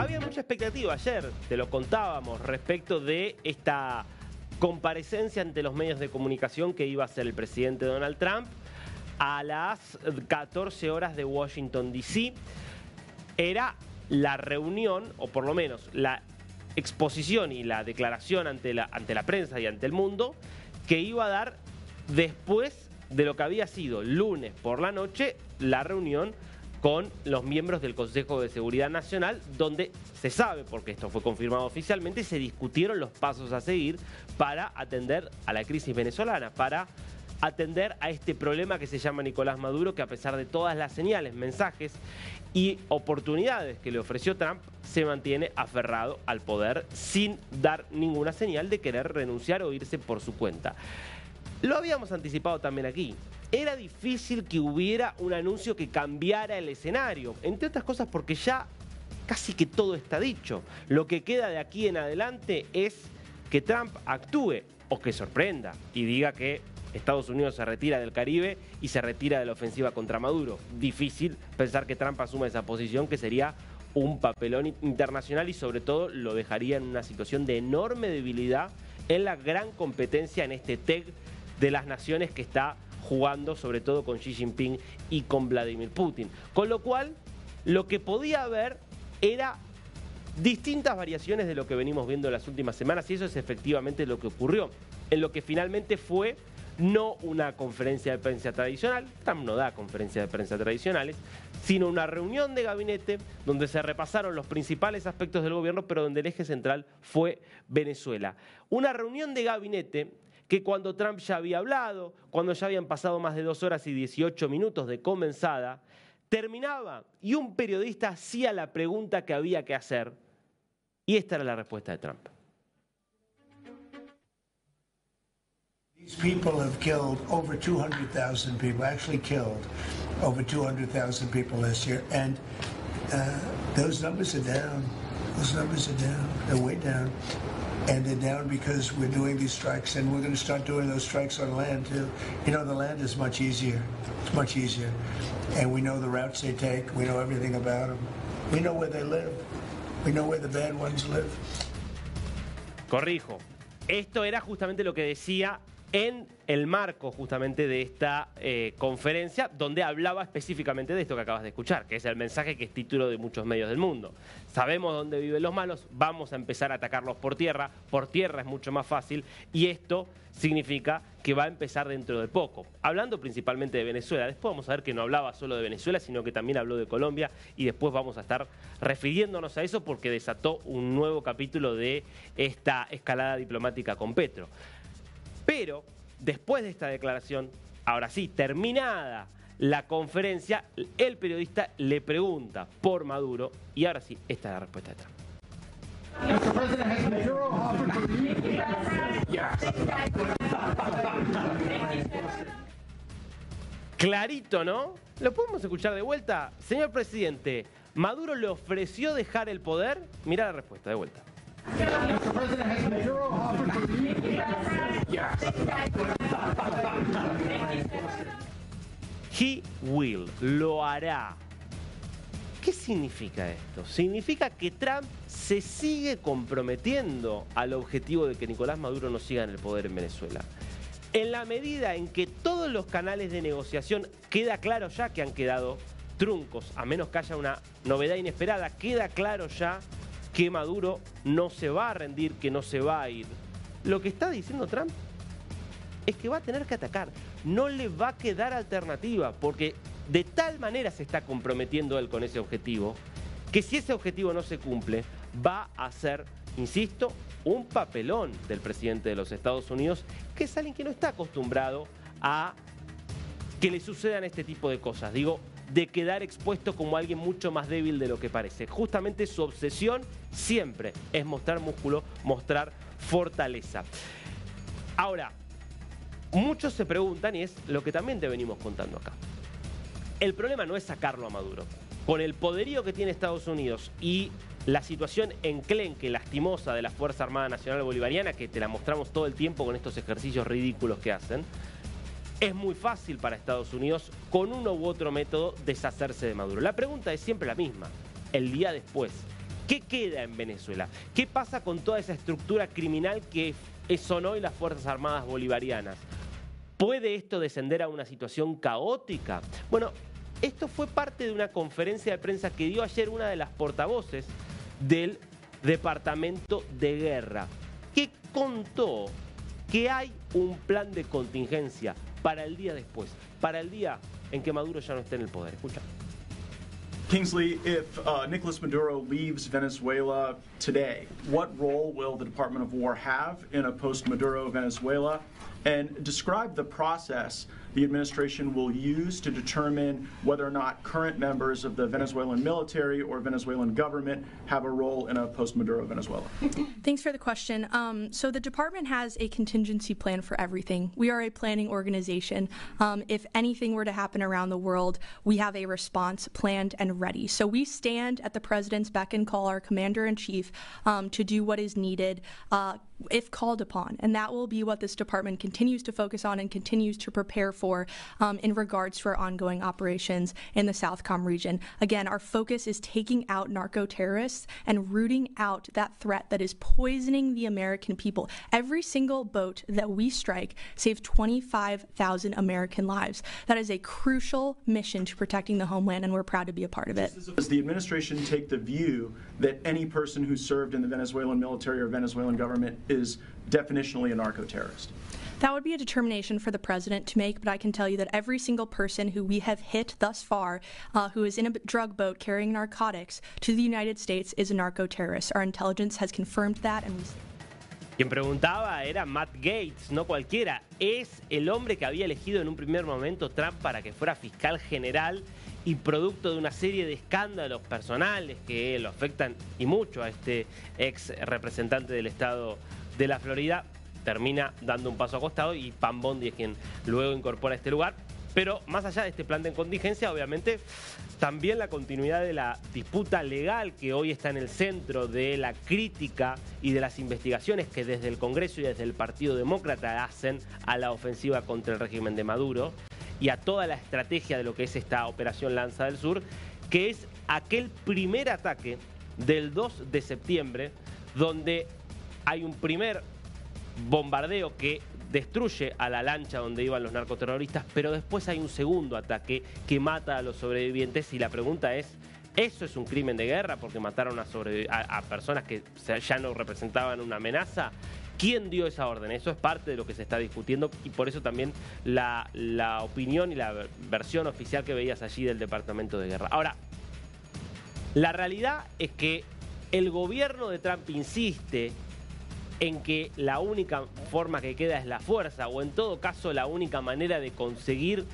Había mucha expectativa ayer, te lo contábamos, respecto de esta comparecencia ante los medios de comunicación que iba a hacer el presidente Donald Trump a las 14 horas de Washington, D.C. Era la reunión, o por lo menos la exposición y la declaración ante la prensa y ante el mundo, que iba a dar después de lo que había sido lunes por la noche la reunión con los miembros del Consejo de Seguridad Nacional, donde se sabe, porque esto fue confirmado oficialmente, se discutieron los pasos a seguir para atender a la crisis venezolana, para atender a este problema que se llama Nicolás Maduro, que a pesar de todas las señales, mensajes y oportunidades que le ofreció Trump, se mantiene aferrado al poder sin dar ninguna señal de querer renunciar o irse por su cuenta. Lo habíamos anticipado también aquí. Era difícil que hubiera un anuncio que cambiara el escenario, entre otras cosas porque ya casi que todo está dicho. Lo que queda de aquí en adelante es que Trump actúe o que sorprenda y diga que Estados Unidos se retira del Caribe y se retira de la ofensiva contra Maduro. Difícil pensar que Trump asuma esa posición, que sería un papelón internacional y sobre todo lo dejaría en una situación de enorme debilidad en la gran competencia en este TEC de las naciones que está jugando sobre todo con Xi Jinping y con Vladimir Putin. Con lo cual, lo que podía haber era distintas variaciones de lo que venimos viendo en las últimas semanas, y eso es efectivamente lo que ocurrió, en lo que finalmente fue no una conferencia de prensa tradicional, Trump no da conferencias de prensa tradicionales, sino una reunión de gabinete donde se repasaron los principales aspectos del gobierno, pero donde el eje central fue Venezuela. Una reunión de gabinete que cuando Trump ya había hablado, cuando ya habían pasado más de 2 horas y 18 minutos de comenzada, terminaba y un periodista hacía la pregunta que había que hacer, y esta era la respuesta de Trump. These people have killed over 200,000 people, actually killed over 200,000 people last year, and those numbers are down. Those numbers are down. They're way down. And they're down because we're doing these strikes, and we're going to start doing those strikes on land too. You know, the land is much easier. It's much easier. And we know the routes they take. We know everything about them. We know where they live. We know where the bad ones live. Corrijo. Esto era justamente lo que decía en el marco justamente de esta conferencia, donde hablaba específicamente de esto que acabas de escuchar, que es el mensaje que es título de muchos medios del mundo. Sabemos dónde viven los malos, vamos a empezar a atacarlos por tierra es mucho más fácil, y esto significa que va a empezar dentro de poco. Hablando principalmente de Venezuela, después vamos a ver que no hablaba solo de Venezuela, sino que también habló de Colombia, y después vamos a estar refiriéndonos a eso porque desató un nuevo capítulo de esta escalada diplomática con Petro. Pero después de esta declaración, ahora sí, terminada la conferencia, el periodista le pregunta por Maduro, y ahora sí, esta es la respuesta de Trump. Mr. President, has Maduro offered to leave? Clarito, ¿no? ¿Lo podemos escuchar de vuelta? Señor presidente, ¿Maduro le ofreció dejar el poder? Mirá la respuesta, de vuelta. Mr. President, has Maduro offered to leave? He will, lo hará. ¿Qué significa esto? Significa que Trump se sigue comprometiendo al objetivo de que Nicolás Maduro no siga en el poder en Venezuela. En la medida en que todos los canales de negociación, queda claro ya que han quedado truncos, a menos que haya una novedad inesperada, queda claro ya que Maduro no se va a rendir, que no se va a ir. Lo que está diciendo Trump es que va a tener que atacar. No le va a quedar alternativa, porque de tal manera se está comprometiendo él con ese objetivo, que si ese objetivo no se cumple, va a ser, insisto, un papelón del presidente de los Estados Unidos, que es alguien que no está acostumbrado a que le sucedan este tipo de cosas. Digo, de quedar expuesto como alguien mucho más débil de lo que parece. Justamente su obsesión siempre es mostrar músculo, mostrar fortaleza. Ahora, muchos se preguntan, y es lo que también te venimos contando acá. El problema no es sacarlo a Maduro. Con el poderío que tiene Estados Unidos y la situación enclenque, lastimosa de la Fuerza Armada Nacional Bolivariana, que te la mostramos todo el tiempo con estos ejercicios ridículos que hacen, es muy fácil para Estados Unidos, con uno u otro método, deshacerse de Maduro. La pregunta es siempre la misma. El día después, ¿Qué queda en Venezuela? ¿Qué pasa con toda esa estructura criminal que son hoy las Fuerzas Armadas Bolivarianas? ¿Puede esto descender a una situación caótica? Bueno, esto fue parte de una conferencia de prensa que dio ayer una de las portavoces del Departamento de Guerra, que contó que hay un plan de contingencia para el día después, para el día en que Maduro ya no esté en el poder. Escucha. Kingsley, if Nicolas Maduro leaves Venezuela today, what role will the Department of War have in a post-Maduro Venezuela? And describe the process the administration will use to determine whether or not current members of the Venezuelan military or Venezuelan government have a role in a post-Maduro Venezuela. Thanks for the question. So the department has a contingency plan for everything. We are a planning organization. If anything were to happen around the world, we have a response planned and ready. So we stand at the president's beck and call, our commander-in-chief, to do what is needed if called upon. And that will be what this department continues to focus on and continues to prepare for in regards to our ongoing operations in the Southcom region. Again, our focus is taking out narco-terrorists and rooting out that threat that is poisoning the American people. Every single boat that we strike saves 25,000 American lives. That is a crucial mission to protecting the homeland, and we're proud to be a part of it. Does the administration take the view that any person who served in the Venezuelan military or Venezuelan government is definitionally a narco-terrorist? That would be a determination for the president to make, but I can tell you that every single person who we have hit thus far who is in a drug boat carrying narcotics to the United States is a narco-terrorist. Our intelligence has confirmed that, and we... Quien preguntaba era Matt Gaetz, no cualquiera. Es el hombre que había elegido en un primer momento Trump para que fuera fiscal general y producto de una serie de escándalos personales que lo afectan y mucho a este ex representante del estado de la Florida, termina dando un paso a costado y Pam Bondi es quien luego incorpora este lugar. Pero más allá de este plan de contingencia, obviamente, también la continuidad de la disputa legal que hoy está en el centro de la crítica y de las investigaciones que desde el Congreso y desde el Partido Demócrata hacen a la ofensiva contra el régimen de Maduro y a toda la estrategia de lo que es esta Operación Lanza del Sur, que es aquel primer ataque del 2 de septiembre, donde hay un primer bombardeo que destruye a la lancha donde iban los narcoterroristas, pero después hay un segundo ataque que mata a los sobrevivientes y la pregunta es, ¿eso es un crimen de guerra porque mataron a personas que ya no representaban una amenaza? ¿Quién dio esa orden? Eso es parte de lo que se está discutiendo y por eso también la opinión y la versión oficial que veías allí del Departamento de Guerra. Ahora, la realidad es que el gobierno de Trump insiste en que la única forma que queda es la fuerza, o en todo caso la única manera de conseguir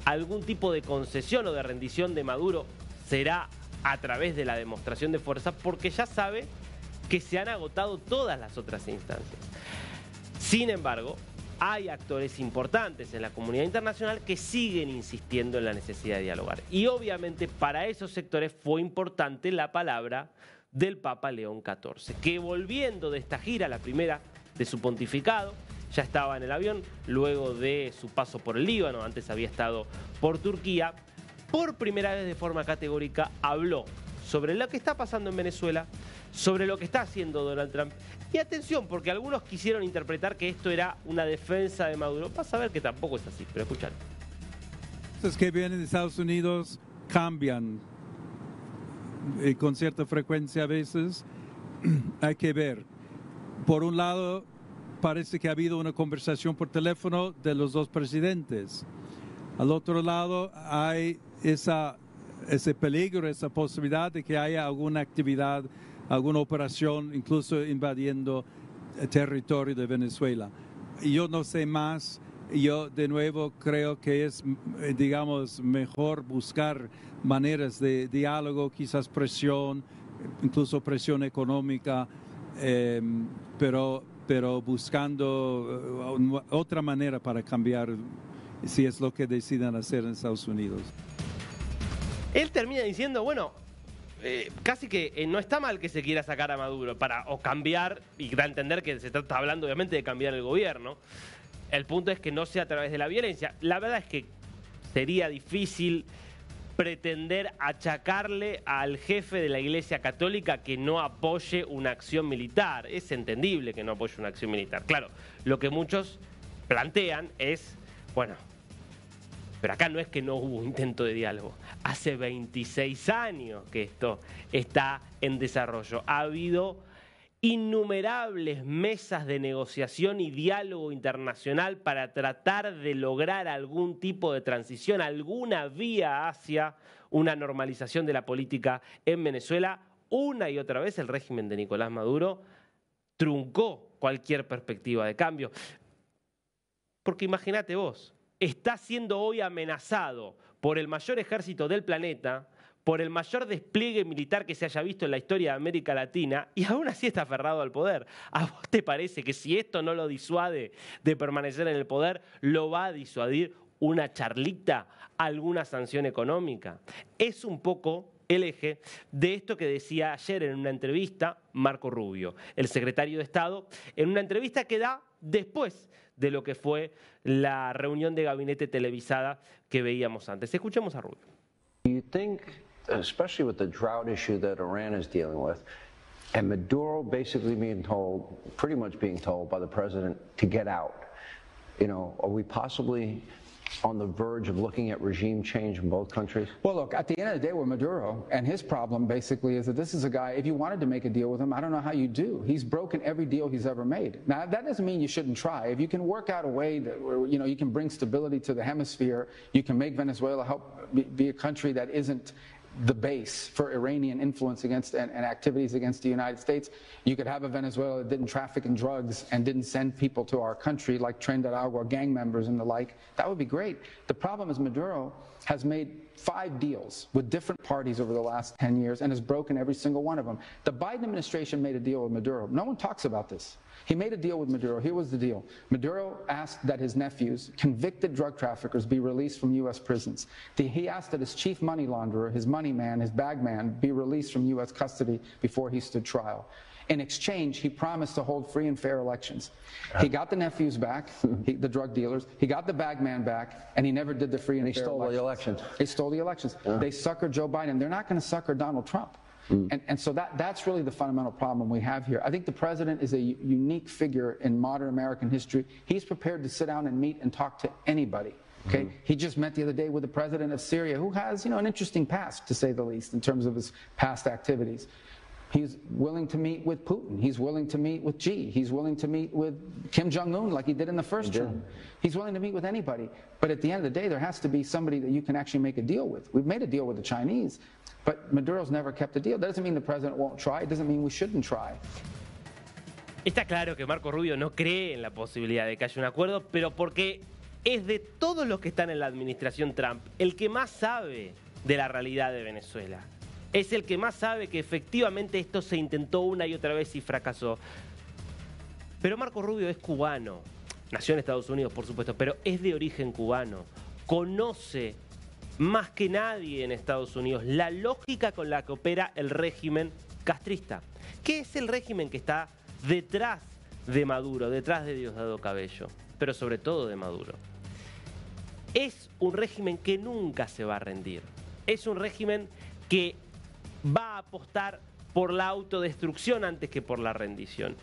algún tipo de concesión o de rendición de Maduro será a través de la demostración de fuerza, porque ya sabe que se han agotado todas las otras instancias. Sin embargo, hay actores importantes en la comunidad internacional que siguen insistiendo en la necesidad de dialogar. Y obviamente para esos sectores fue importante la palabra del Papa León XIV, que volviendo de esta gira, la primera de su pontificado, ya estaba en el avión, luego de su paso por el Líbano, antes había estado por Turquía, por primera vez de forma categórica habló sobre lo que está pasando en Venezuela, sobre lo que está haciendo Donald Trump. Y atención, porque algunos quisieron interpretar que esto era una defensa de Maduro. Vas a ver que tampoco es así, pero escuchad. Los que vienen de Estados Unidos cambian con cierta frecuencia a veces. Hay que ver. Por un lado, parece que ha habido una conversación por teléfono de los dos presidentes. Al otro lado, hay ese peligro, esa posibilidad de que haya alguna actividad, alguna operación, incluso invadiendo el territorio de Venezuela. Yo no sé más. Yo de nuevo creo que es, digamos, mejor buscar maneras de diálogo, quizás presión, incluso presión económica, pero buscando otra manera para cambiar, si es lo que decidan hacer en Estados Unidos. Él termina diciendo, bueno, casi que no está mal que se quiera sacar a Maduro o cambiar, y da a entender que se está hablando obviamente de cambiar el gobierno. El punto es que no sea a través de la violencia. La verdad es que sería difícil pretender achacarle al jefe de la Iglesia Católica que no apoye una acción militar. Es entendible que no apoye una acción militar. Claro, lo que muchos plantean es, bueno, pero acá no es que no hubo intento de diálogo. Hace 26 años que esto está en desarrollo. Ha habido innumerables mesas de negociación y diálogo internacional para tratar de lograr algún tipo de transición, alguna vía hacia una normalización de la política en Venezuela. Una y otra vez el régimen de Nicolás Maduro truncó cualquier perspectiva de cambio. Porque imagínate vos, está siendo hoy amenazado por el mayor ejército del planeta, por el mayor despliegue militar que se haya visto en la historia de América Latina, y aún así está aferrado al poder. ¿A vos te parece que si esto no lo disuade de permanecer en el poder, lo va a disuadir una charlita, alguna sanción económica? Es un poco el eje de esto que decía ayer en una entrevista Marco Rubio, el secretario de Estado, en una entrevista que da después de lo que fue la reunión de gabinete televisada que veíamos antes. Escuchemos a Rubio. You think, especially with the drought issue that Iran is dealing with, and Maduro basically being told, pretty much being told by the president to get out, you know, are we possibly on the verge of looking at regime change in both countries? Well, look, at the end of the day, we're Maduro, and his problem basically is that this is a guy, if you wanted to make a deal with him, I don't know how you do. He's broken every deal he's ever made. Now, that doesn't mean you shouldn't try. If you can work out a way that, you know, you can bring stability to the hemisphere, you can make Venezuela help be a country that isn't the base for Iranian influence against and activities against the United States. You could have a Venezuela that didn't traffic in drugs and didn't send people to our country like Tren de Aragua gang members and the like. That would be great. The problem is Maduro has made 5 deals with different parties over the last 10 years and has broken every single one of them. The Biden administration made a deal with Maduro. No one talks about this. He made a deal with Maduro. Here was the deal. Maduro asked that his nephews, convicted drug traffickers, be released from U.S. prisons. He asked that his chief money launderer, his money man, his bag man, be released from U.S. custody before he stood trial. In exchange, he promised to hold free and fair elections. He got the nephews back, the drug dealers. He got the bag man back, and he never did the free and fair elections. He stole the elections. He stole the elections. They suckered Joe Biden. They're not going to sucker Donald Trump. And so that's really the fundamental problem we have here. I think the president is a unique figure in modern American history. He's prepared to sit down and meet and talk to anybody. Okay, he just met the other day with the president of Syria, who has, you know, an interesting past, to say the least, in terms of his past activities. He's willing to meet with Putin. He's willing to meet with Xi. He's willing to meet with Kim Jong-un like he did in the first term. He's willing to meet with anybody. But at the end of the day, there has to be somebody that you can actually make a deal with. We've made a deal with the Chinese, but Maduro's never kept a deal. That doesn't mean the president won't try. It doesn't mean we shouldn't try. Está claro que Marco Rubio no cree en la posibilidad de que haya un acuerdo, pero porque es de todos los que están en la administración Trump el que más sabe de la realidad de Venezuela. Es el que más sabe que efectivamente esto se intentó una y otra vez y fracasó. Pero Marco Rubio es cubano, nació en Estados Unidos por supuesto, pero es de origen cubano. Conoce más que nadie en Estados Unidos la lógica con la que opera el régimen castrista. ¿Qué es el régimen que está detrás de Maduro, detrás de Diosdado Cabello, pero sobre todo de Maduro? Es un régimen que nunca se va a rendir. Es un régimen que va a apostar por la autodestrucción antes que por la rendición.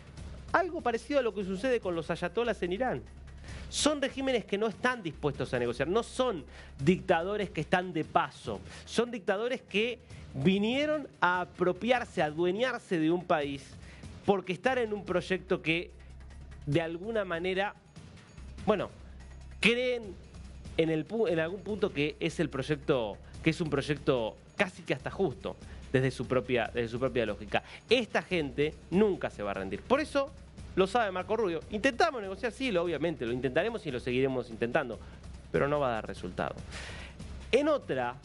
Algo parecido a lo que sucede con los ayatolas en Irán. Son regímenes que no están dispuestos a negociar, no son dictadores que están de paso, son dictadores que vinieron a apropiarse, a adueñarse de un país porque están en un proyecto que de alguna manera, bueno, creen en algún punto que es el proyecto, que es un proyecto casi que hasta justo desde su propia lógica. Esta gente nunca se va a rendir. Por eso lo sabe Marco Rubio. Intentamos negociar, sí, obviamente, lo intentaremos y lo seguiremos intentando, pero no va a dar resultado. En otra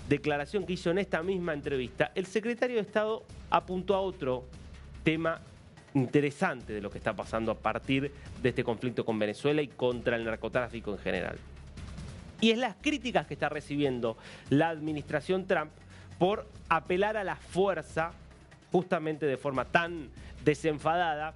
declaración que hizo en esta misma entrevista, el secretario de Estado apuntó a otro tema interesante de lo que está pasando a partir de este conflicto con Venezuela y contra el narcotráfico en general. Y es las críticas que está recibiendo la administración Trump por apelar a la fuerza, justamente de forma tan desenfadada,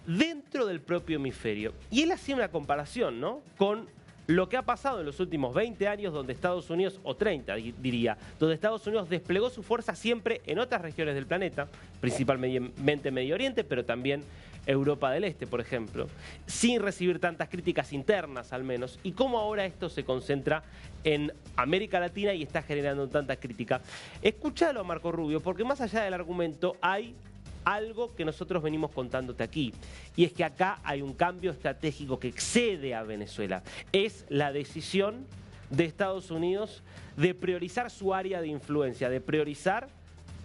dentro del propio hemisferio. Y él hacía una comparación, ¿no?, con lo que ha pasado en los últimos 20 años donde Estados Unidos, o 30 diría, donde Estados Unidos desplegó su fuerza siempre en otras regiones del planeta, principalmente Medio Oriente, pero también Europa del Este, por ejemplo, sin recibir tantas críticas internas al menos, y cómo ahora esto se concentra en América Latina y está generando tanta crítica. Escúchalo a Marco Rubio, porque más allá del argumento hay algo que nosotros venimos contándote aquí, y es que acá hay un cambio estratégico que excede a Venezuela. Es la decisión de Estados Unidos de priorizar su área de influencia, de priorizar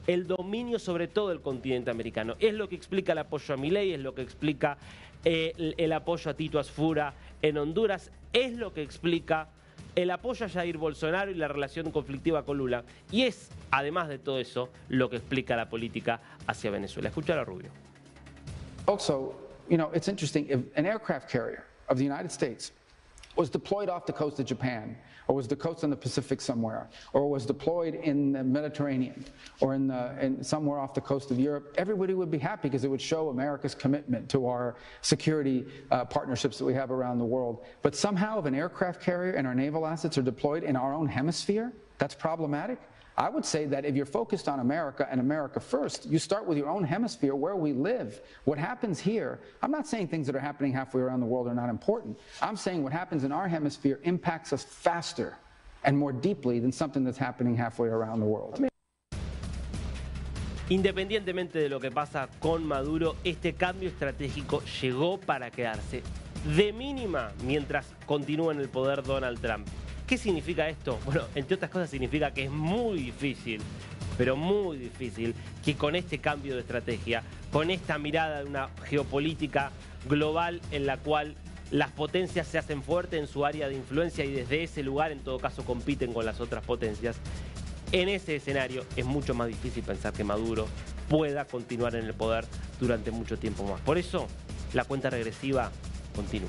el dominio sobre todo del continente americano. Es lo que explica el apoyo a Milei, es lo que explica el apoyo a Tito Asfura en Honduras, es lo que explica el apoyo a Jair Bolsonaro y la relación conflictiva con Lula. Y es, además de todo eso, lo que explica la política hacia Venezuela. Escuchar a Rubio. Also, you know, it's interesting, if an aircraft carrier of the United States was deployed off the coast of Japan, or was the coast in the Pacific somewhere, or was deployed in the Mediterranean, or in somewhere off the coast of Europe, everybody would be happy because it would show America's commitment to our security partnerships that we have around the world. But somehow if an aircraft carrier and our naval assets are deployed in our own hemisphere, that's problematic. I would say that if you're focused on America and America first, you start with your own hemisphere where we live. What happens here, I'm not saying things that are happening halfway around the world are not important. I'm saying what happens in our hemisphere impacts us faster and more deeply than something that's happening halfway around the world. Independientemente de lo que pasa con Maduro, este cambio estratégico llegó para quedarse. De mínima, mientras continúa en el poder Donald Trump. ¿Qué significa esto? Bueno, entre otras cosas significa que es muy difícil, pero muy difícil, que con este cambio de estrategia, con esta mirada de una geopolítica global en la cual las potencias se hacen fuertes en su área de influencia y desde ese lugar en todo caso compiten con las otras potencias, en ese escenario es mucho más difícil pensar que Maduro pueda continuar en el poder durante mucho tiempo más. Por eso, la cuenta regresiva continúa.